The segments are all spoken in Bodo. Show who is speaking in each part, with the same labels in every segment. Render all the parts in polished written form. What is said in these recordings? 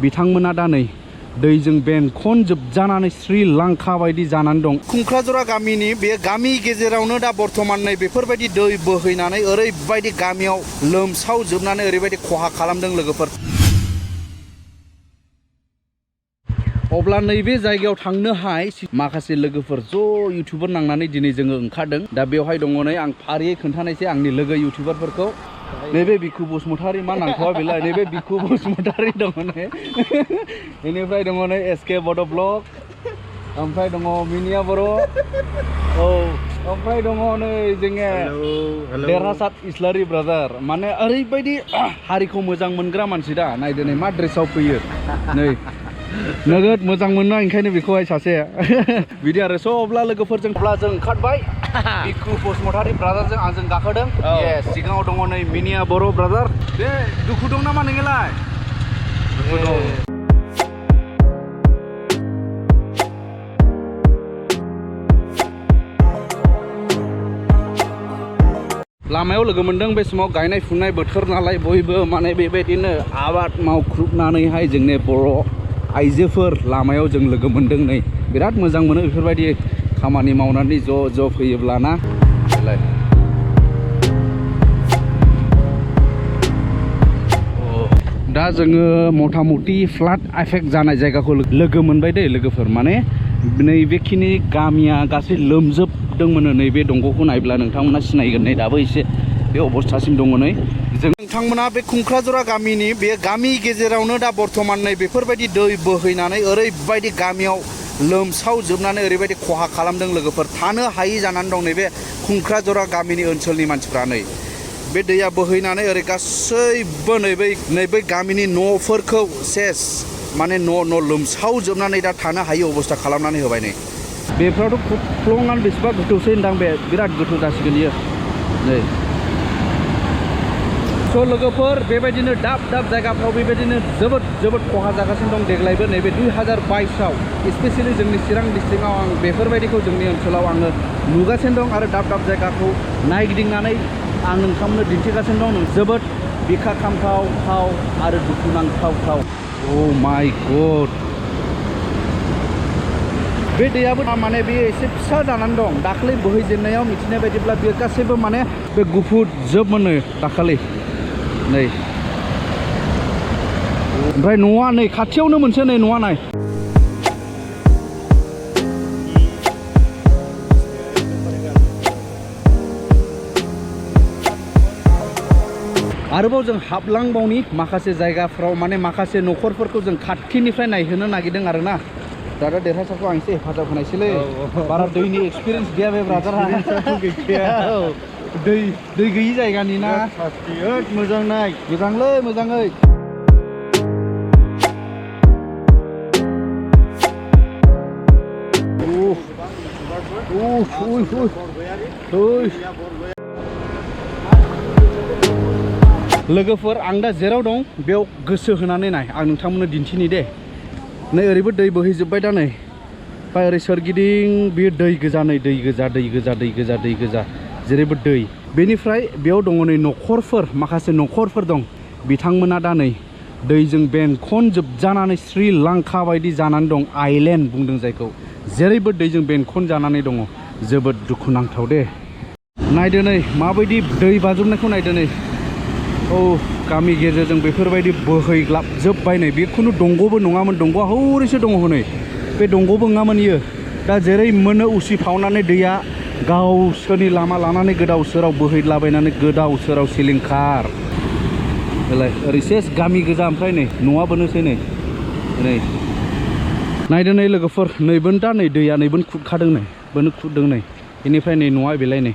Speaker 1: बिथांमोना दा नै दैजों बेंखनजोबजानानै श्रीलंका बायदि जानानै दं। कुंक्राजरा गामिनि बे गामि गेजेरावनो दा बर्थमान नै बेफोरबायदि दै बोहैनानै ओरैबायदि गामियाव लोमसावजोबनानै ओरैबायदि खहा खालामदों लोगोफोर। अब्ला नैबे जायगायाव थांनोहाय माखासे लोगोफोर ज' इउटिउबर नांनानै दिनै जोङो ओंखारदों। दा बेवहाय दङ नै आं फारियै खोन्थानायसै आंनि लोगो इउटिउबारफोरखौ। नैबे बिखु बसुमतारी मा नांथ'आ बेलाय नैबे बिखु बसुमतारी दङ नै बेनिफ्राय दङ नै एसके बड' ब्लग, ओमफ्राय दङ मिनिया बर', औ ओमफ्राय दङ नै जोङो देरहासात इस्लारि ब्रादार। माने ओरैबायदि हारिखौ मोजां मोनग्रा मानसि दा नायदो नै मा ड्रेसाव फैयो नै नोगोद मोजां मोनो ओंखायनो बेखौहाय सासे बिदि आरो। स' अब्ला लोगोफोरजों जों ओंखारबाय बिखु बसुमतारी ब्रादारजों आंजों गाखोदों। सिगाङाव दङ नै मिनिया बर' ब्रादार। बे दुखु दं नामा नोंलाय? दुखु दं। लामायाव लोगो मोनदों बे समाव गायनाय फुनाय बोथोर नालाय बयबो माने बेबायदिनो आबाद मावख्रुबनानैहाय जोंनि बर' आइजोफोर लामायाव जों लोगो मोनदों नै। बिराद मोजां मोनो बेफोरबायदि खामानि मावनानै ज' फैयोब्लाना। दा जोङो मथा मथि फ्लाड एफेक्ट जानाय जायगाखौ लोगो मोनबाय दे लोगोफोर। माने नैबेखिनि गामिया गासै लोमजोबदोंमोन। नैबे दंग'खौ नायब्ला नोंथांमोना सिनायगोन नै दाबो एसे बे अबस्थासिम दङ नै। जों नोंथांमोना बे कुंक्राजरा गामिनि बे गामि गेजेरावनो दा बर्थमान नै बेफोरबायदि दै बोहैनानै ओरैबायदि गामियाव लोमसावजोबनानै ओरैबायदि खहा खालामदों लोगोफोर। थानो हायि जानानै दं नैबे कुंक्राजरा गामिनि ओनसोलनि मानसिफ्रा। नै बे दैया बोहैनानै ओरै गासैबो नैबै गामिनि न'फोरखौ सेस माने न' लोमसावजोबनानै दा थानो हायि अबस्था खालामनानै होबाय नै। बेफोरावथ' खुख्लंनानै बेसेबा गोथौसै होनदां, बे बिराद गोथौ जासिगोन इयो नै। स' लोगोफोर बेबायदिनो दाब जायगाफ्राव बेबायदिनो जोबोद खहा जागासिनो दं देग्लायबो। नैबे 2022आव स्पेसियेलि जोंनि चिरां डिस्ट्रिक्टआव आं बेफोरबायदिखौ जोंनि ओनसोलाव आङो नुगासिनो दं आरो दाब जायगाखौ नायगिदिंनानै आं नोंथांमोननो दिन्थिगासिनो दं। जोबोद बिखा खामथाव आरो दुखुनांथाव। अ माय गड, बे दैयाबो माने बे एसे फिसा जानानै दं। दाखालि बोहैजेननायाव मिथिनाय बायदिब्ला बे गासैबो माने बे गुफुर जोबमोनो दाखालि नै। ओमफ्राय न'आ नै खाथियावनो मोनसे नै न'आ नाय। आरोबाव जों हाबलांबावनि माखासे जायगाफ्राव माने माखासे न'खरफोरखौ जों खाथिनिफ्राय नायहोनो नागिरदों आरोना। दादा देरहासारखौ आं एसे हेफाजाब होनायसैलै। बारा दैनि एक्सपिरियेन्स गैया बे ब्रादारा। दै गैयि जायगानि ना। मोजां नाय, मोजांलै मोजाङै। लोगोफोर आं दा जेराव दं बेयाव गोसो होनानै नाय, आं नोंथांमोननो दिन्थिनि दे। नै ओरैबो दै बोहैजोब्बाय दा नै। ओमफ्राय ओरै सोरगिदिं बेयो दै गोजा नै, दै गोजा जेरैबो दै। बेनिफ्राय बेयाव दङ नै न'खरफोर, माखासे न'खरफोर दं। बिथांमोना दा नै दैजों बेंखनजोबजानानै श्रीलंका बायदि जानानै दं। आइलेण्ड बुंदों जायखौ, जेरैबो दैजों बेंखन जानानै दङ। जोबोद दुखुनांथाव दे। नायदो नै माबायदि दै बाज्रुमनायखौ नायदो नै। औ गामि गेजेरजों बेफोरबायदि बोहैग्लाबजोब्बाय नै। बे खुनु दंग'बो नङामोन, दंग'आ हौरैसो दङ हनै। बे दंग'बो नङामोन इयो। दा जेरै मोनो उसिफावनानै दैया गावसोरनि लामा लानानै गोदाव सोराव बोहैलाबायनानै गोदाव सोराव सिलिंखार। ओरै सेस गामि गोजा, ओमफ्राय नै न'आबोनोसै नै। नायदो नै लोगोफोर, नैबोनो दा नै दैया नैबोनो खुरखादों नै, बोनो खुरदों नै। बेनिफ्राय नै न'आ बेलाय नै,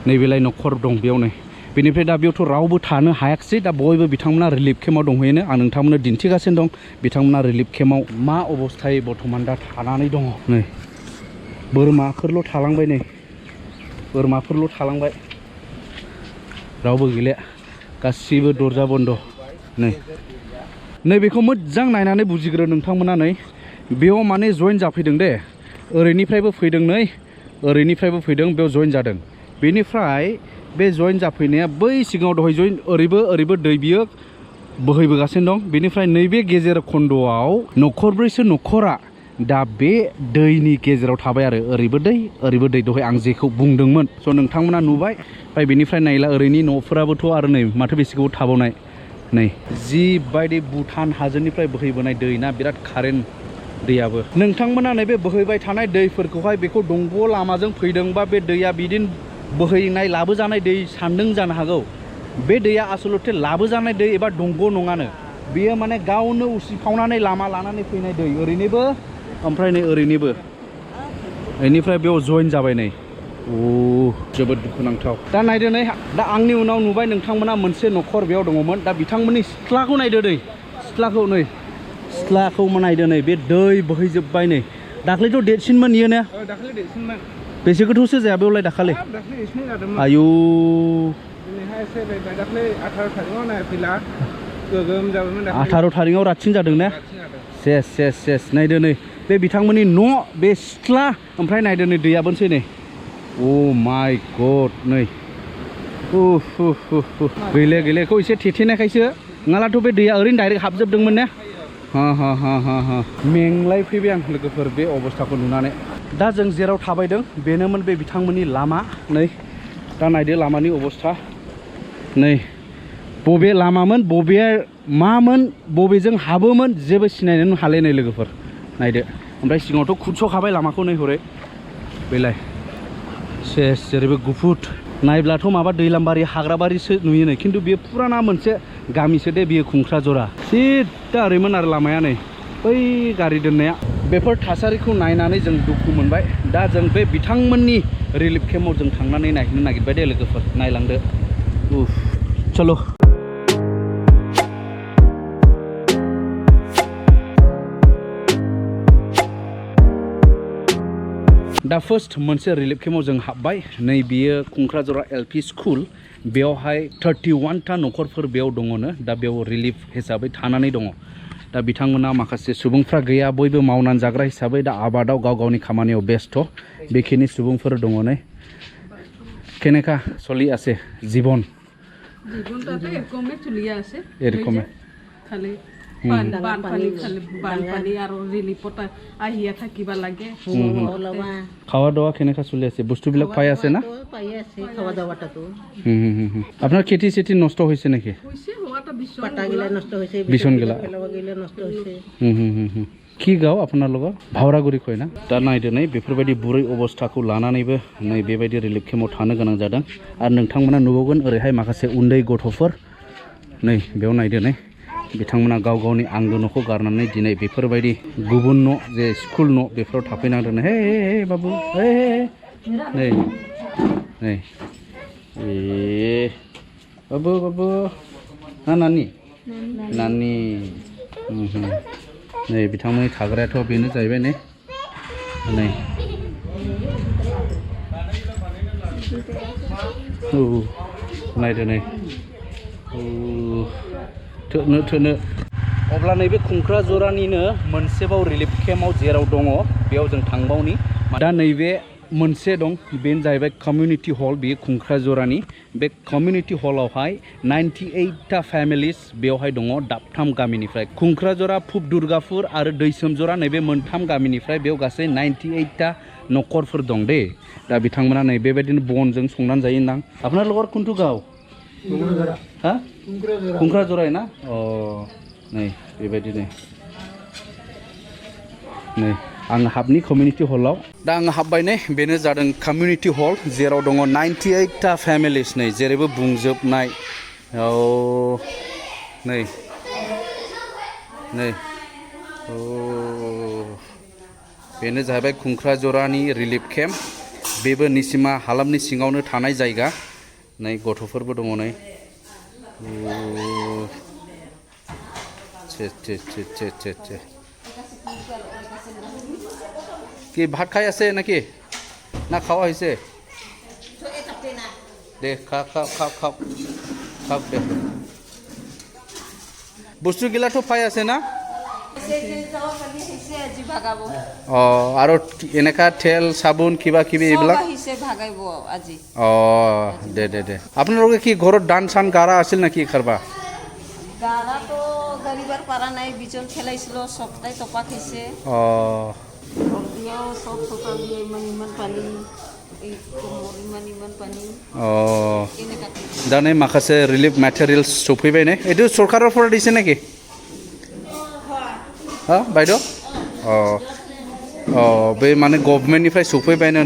Speaker 1: नैबेलाय न'खर दं बेयाव नै। बेनिफ्राय दा बेयावथ' रावबो थानो हायाखिसै। दा बयबो बिथांमोना रिलिफ केम्पआव दंहैयो। आं नोंथांमोननो दिन्थिगासिनो दं बिथांमोना रिलिफ केम्पआव मा अबस्थायै बर्थमान दा थानानै दङ नै। बोरमाफोरल' थालांबाय नै, बोरमाफोरल' थालांबाय, रावबो गैलिया, गासिबो दरजा बन्द नै। नैबेखौ मोजां नायनानै बुजिग्रो नोंथांमोना नै। बेयाव माने जइन जाफैदों दे, ओरैनिफ्रायबो फैदों नै, ओरैनिफ्रायबो फैदों, बेयाव जइन जादों। बेनिफ्राय बे जइन जाफैनाया बै सिगाङाव दहाय जइन ओरैबो दै बियो बोहैबोगासिनो दं बेनिफ्राय नैबे गेजेर खन्दआव नखरब्रैसो नखरा दा बे दैनि गेजेराव थाबाय आरो ओरैबो दै दहाय आं जेखौ बुंदोंमोन स' नोंथांमोना नुबाय ओमफ्राय बेनिफ्राय नायला ओरैनि न'फोराबोथ' आरो नै माथो बेसे गोबाव थाबावनाय नै जिबायदि भुटान हाजोनिफ्राय बोहैबोनाय दै ना बिराद कारेन्ट दैयाबो नोंथांमोना नैबे बोहैबाय थानाय दैफोरखौहाय बेखौ दंग' लामाजों फैदोंबा बे दैया बिदिनो बोहैनाय लाबोजानाय दै सानदों जानो हागौ बे दैया आसलते लाबोजानाय दै एबा दंग' नङानो बेयो माने गावनो उसिफावनानै लामा लानानै फैनाय दै ओरैनोबो ओमफ्राय नै ओरैनोबो बेनिफ्राय बेयाव जइन जाबाय नै जोबोद दुखुनांथाव दा नायदो नै दा आंनि उनाव नुबाय नोंथांमोना मोनसे न'खर बेयाव दङमोन दा बिथांमोननि सिथ्लाखौ नायदो दै सिथ्लाखौ नायदो नै बे दै बोहैजोबबाय नै दाख्लैथ' देरसिनमोन इयो ने
Speaker 2: दाख्लै देरसिनमोन
Speaker 1: बेसे गोथौसो जाया बेयावलाय दाखालि
Speaker 2: दाख्लै एसे जादोंमोन
Speaker 1: आयु
Speaker 2: दिनैहाय एसे दाख्लै 18 थारिखआव नायफैला गोगोम जाबायमोन
Speaker 1: 18 थारिखआव रातसिन जादों ने सेस नायदो नै बे बिथांमोननि न' बे सिथ्ला ओमफ्राय नायदो नै दैयाबोनोसै नै ओ माय गड नै गैलेखौ एसे थेथेनायखायसो नङालाथ' बे दैया ओरैनो डाइरेक्ट हाबजोबदोंमोन ने मेंलाय फैबाय आं लोगोफोर बे अबस्थाखौ नुनानै दा जों जेराव थाबायदों बेनोमोन बे बिथांमोननि लामा नै दा नायदो लामानि अबस्था नै बबे लामामोन बबे मामोन बबेजों हाबोमोन जेबो सिनायनोनो हाले नै लोगोफोर नायदो ओमफ्राय सिगाङावथ' खुरस'खाबाय लामाखौ नै हरै बेलाय सेस जेरैबो गुफुट नायब्लाथ' माबा दैलामबारि हाग्राबारिसो नुयो नै खिन्थु बेयो फुराना मोनसे गामिसो दे बेयो कुंक्राझरा सिद्दा ओरैमोन आरो लामाया नै बै गारि दोननाया बेफोर थासारिखौ नायनानै जों दुखु मोनबाय दा जों बे बिथांमोननि रिलिफ केम्पआव जों थांनानै नायहैनो नागिरबाय दे लोगोफोर नायलांदो चलो दा फार्स्ट मोनसे रिलिफ केम्पआव जों हाबबाय नै बियो कुंक्राझरा एलपि स्कुल बेयावहाय 31टा न'खरफोर बेयाव दङनो दा बेयाव रिलिफ हिसाबै थानानै दङ दा बिथांमोना माखासे सुबुंफ्रा गैया बयबो मावनानै जाग्रा हिसाबै दा आबादाव गाव-गावनि खामानियाव बेस्थ बेखिनि सुबुंफोर दङ नै केनेका चलि আছে জীবন
Speaker 3: জীবনটাতে এরকমই চলি আছে
Speaker 1: এরকমে
Speaker 3: খালি বানপানী আৰু ৰিলিফত আহিয়া থাকিব লাগে
Speaker 1: খাওয়া দাওয়া কেনেকা চলি আছে বস্তুবিলাক পাই আছে না
Speaker 4: পাই আছে খাওয়া দাওয়াটাতো
Speaker 1: আপনার খেতি সেটি নষ্ট হয়েছে নাকি
Speaker 3: হইছে হওয়াটা
Speaker 4: পাটাগিলা নষ্ট হয়েছে
Speaker 1: বিছনগিলা
Speaker 4: গিলা নষ্ট হয়েছে
Speaker 1: কি গাঁও আপনার লগত भावरागुरि কয় ना दा नायदो नै बेफोरबायदि बुरै अबस्थाखौ लानानैबो नै बेबायदि रिलिफ केम्पआव थानो गोनां जादों आरो नोंथांमोना नुबावगोन ओरैहाय माखासे उन्दै गथ'फोर नै बेयाव नायदो नै बिथांमोना गाव-गावनि आंगो न'खौ गारनानै दिनै बेफोरबायदि गुबुन न' जे स्कुल न' बेफोराव थाफैनांदों हे बाबु हे नै बाबु नानि नै बिथांमोननि थाग्रायाथ' बेनो जाहैबाय नै नायदो नै थोनो अब्ला नैबे कुंक्राझरानिनो मोनसेबाव रिलिफ केम्पआव जेराव दङ बेयाव जों थांबावनि दा नैबे मोनसे दं बेनो जाहैबाय कमिउनिटि हल बेयो कुंक्राझरानि बे कमिउनिटि हलावहाय 98टा फेमिलिस बेवहाय दङ दाबथाम गामिनिफ्राय कुंक्राझरा फुब दुर्गापुर आरो दैसोमजरा नैबे मोनथाम गामिनिफ्राय बेयाव गासै 98टा न'खरफोर दं दे दा बिथांमोना नै बेबायदिनो बनजों संनानै जायो नां आपनार लगर कुनटु गाव हा कुंक्राझरा ना नै बेबायदि नै आं हाबनि कमिउनिटि हलाव दा आं हाबबाय नै बेनो जादों कमिउनिटि हल जेराव दङ 98टा फेमिलिस नै जेरैबो बुंजोबनाय नै बेनो जाहैबाय कुंक्राझरानि रिलिफ केम्प बेबो निसिमा हालामनि सिङावनो थानाय जायगा नै गथ'फोरबो दङ नै কি ভাত খাই আছে নাকি না খাওয়া হয়েছে দে খাও দে বস্তুগিলাটো পাই আছে না আৰু এনেকা তেল চাবোন কিবা কিবি এইবিলাক দে আপোনালোকে কি ঘৰত দান চান গাৰা আছিল নাকি খাৰবা
Speaker 5: দাদাতো গাড়িবার পারা নাই বিচন খেলাইছিল সবটাই টপা খাইছে ঘর দিয়েও সব চোতাল দিয়ে ইমান পানী এই কোমর ইমান পানী এনেকা
Speaker 1: दा नै माखासे रिलिफ मेटेरियल्स सफैबाय ने एदु सरकाराव फरा दिसे नेकि हा बायद' बे माने गभर्नमेन्टनिफ्राय सफैबायनो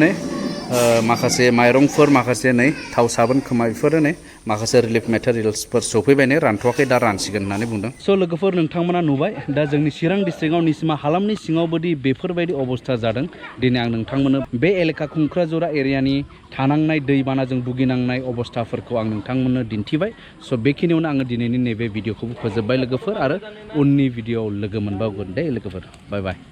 Speaker 1: माखासे माइरंफोर माखासे नै थाव साबोन खोमा बेफोरो नै माखासे रिलिफ मेटेरियल्सफोर सफैबायनो रानथ'वाखै दा रानसिगोन होननानै बुंदों स' लोगोफोर नोंथांमोना नुबाय दा जोंनि चिरां डिस्ट्रिक्टआव निसिमा हालामनि सिङावबोदि बेफोरबायदि अबस्था जादों दिनै आं नोंथांमोननो बे एलेका कुंक्राझरा एरियानि थानांनाय दैबानाजों भुगिनांनाय अबस्थाफोरखौ आं नोंथांमोननो दिन्थिबाय स' बेखिनियावनो आङो दिनैनि नैबे भिडिअखौबो फोजोबबाय लोगोफोर आरो उननि भिडिअआव लोगो मोनबावगोन दे लोगोफोर बाय बाय